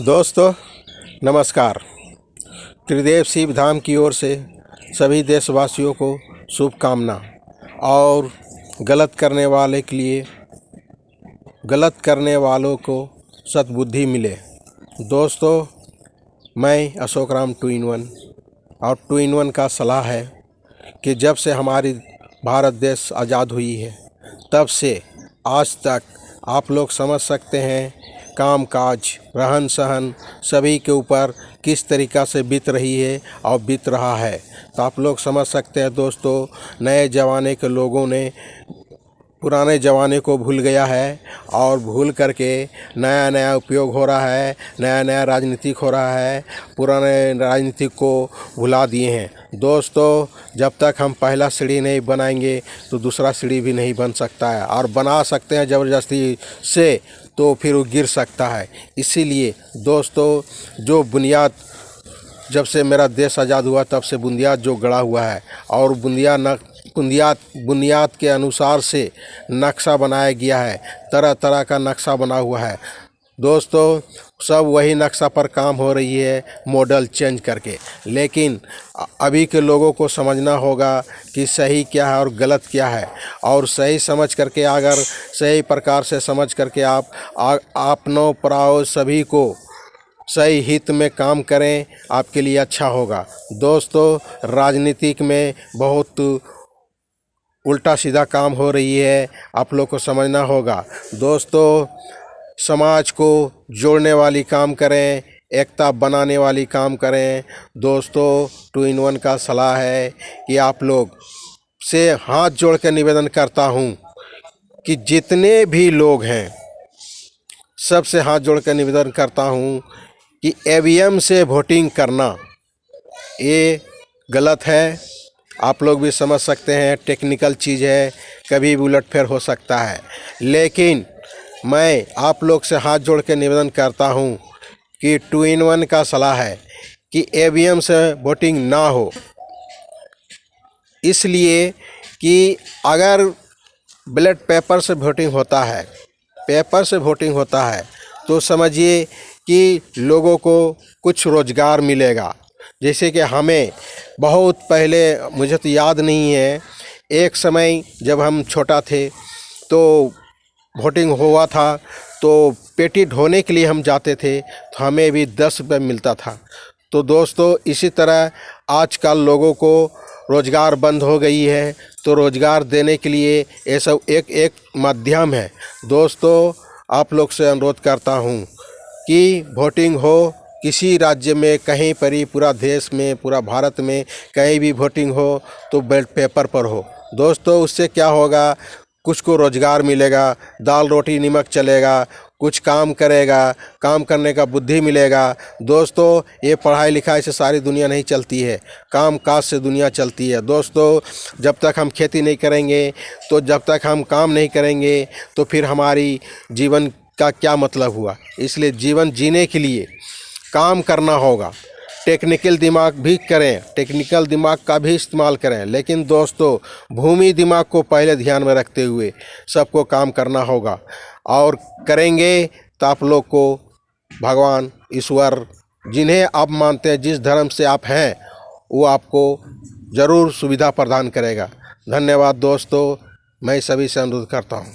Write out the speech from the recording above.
दोस्तों नमस्कार। त्रिदेव शिव धाम की ओर से सभी देशवासियों को शुभकामना और गलत करने वालों को सद्बुद्धि मिले। दोस्तों मैं अशोक राम 2-in-1 और 2-in-1 का सलाह है कि जब से हमारी भारत देश आज़ाद हुई है तब से आज तक आप लोग समझ सकते हैं काम काज रहन सहन सभी के ऊपर किस तरीक़ा से बीत रही है और बीत रहा है। तो आप लोग समझ सकते हैं दोस्तों, नए ज़माने के लोगों ने पुराने ज़माने को भूल गया है और भूल करके नया नया उपयोग हो रहा है, नया नया राजनीतिक हो रहा है, पुराने राजनीतिक को भुला दिए हैं। दोस्तों जब तक हम पहला सीढ़ी नहीं बनाएंगे तो दूसरा सीढ़ी भी नहीं बन सकता है, और बना सकते हैं ज़बरदस्ती से तो फिर वो गिर सकता है। इसीलिए दोस्तों जो बुनियाद जब से मेरा देश आज़ाद हुआ तब से बुनियाद जो गड़ा हुआ है और बुनियाद के अनुसार से नक्शा बनाया गया है, तरह तरह का नक्शा बना हुआ है। दोस्तों सब वही नक्शा पर काम हो रही है, मॉडल चेंज करके। लेकिन अभी के लोगों को समझना होगा कि सही क्या है और गलत क्या है, और सही समझ करके अगर सही प्रकार से समझ करके आप अपनों पराओं सभी को सही हित में काम करें, आपके लिए अच्छा होगा। दोस्तों राजनीतिक में बहुत उल्टा सीधा काम हो रही है, आप लोग को समझना होगा। दोस्तों समाज को जोड़ने वाली काम करें, एकता बनाने वाली काम करें। दोस्तों 2-in-1 का सलाह है कि आप लोग से हाथ जोड़ कर निवेदन करता हूं कि जितने भी लोग हैं सबसे हाथ जोड़ कर निवेदन करता हूं कि ईवीएम से वोटिंग करना ये गलत है। आप लोग भी समझ सकते हैं टेक्निकल चीज़ है, कभी भी उलटफेर हो सकता है। लेकिन मैं आप लोग से हाथ जोड़ के निवेदन करता हूं कि 2-in-1 का सलाह है कि ईवीएम से वोटिंग ना हो, इसलिए कि अगर बैलेट पेपर से वोटिंग होता है तो समझिए कि लोगों को कुछ रोज़गार मिलेगा। जैसे कि हमें बहुत पहले, मुझे तो याद नहीं है, एक समय जब हम छोटा थे तो वोटिंग हुआ था तो पेटी ढोने के लिए हम जाते थे तो हमें भी 10 रुपये मिलता था। तो दोस्तों इसी तरह आजकल लोगों को रोज़गार बंद हो गई है, तो रोज़गार देने के लिए ये सब एक माध्यम है। दोस्तों आप लोग से अनुरोध करता हूँ कि वोटिंग हो, किसी राज्य में कहीं पर ही, पूरा देश में, पूरा भारत में कहीं भी वोटिंग हो तो बैलेट पेपर पर हो। दोस्तों उससे क्या होगा, कुछ को रोज़गार मिलेगा, दाल रोटी नमक चलेगा, कुछ काम करेगा, काम करने का बुद्धि मिलेगा। दोस्तों ये पढ़ाई लिखाई से सारी दुनिया नहीं चलती है, काम काज से दुनिया चलती है। दोस्तों जब तक हम खेती नहीं करेंगे, तो जब तक हम काम नहीं करेंगे तो फिर हमारी जीवन का क्या मतलब हुआ। इसलिए जीवन जीने के लिए काम करना होगा। टेक्निकल दिमाग भी करें, टेक्निकल दिमाग का भी इस्तेमाल करें, लेकिन दोस्तों भूमि दिमाग को पहले ध्यान में रखते हुए सबको काम करना होगा। और करेंगे तो आप लोग को भगवान ईश्वर जिन्हें आप मानते हैं, जिस धर्म से आप हैं, वो आपको ज़रूर सुविधा प्रदान करेगा। धन्यवाद दोस्तों, मैं सभी से अनुरोध करता हूँ।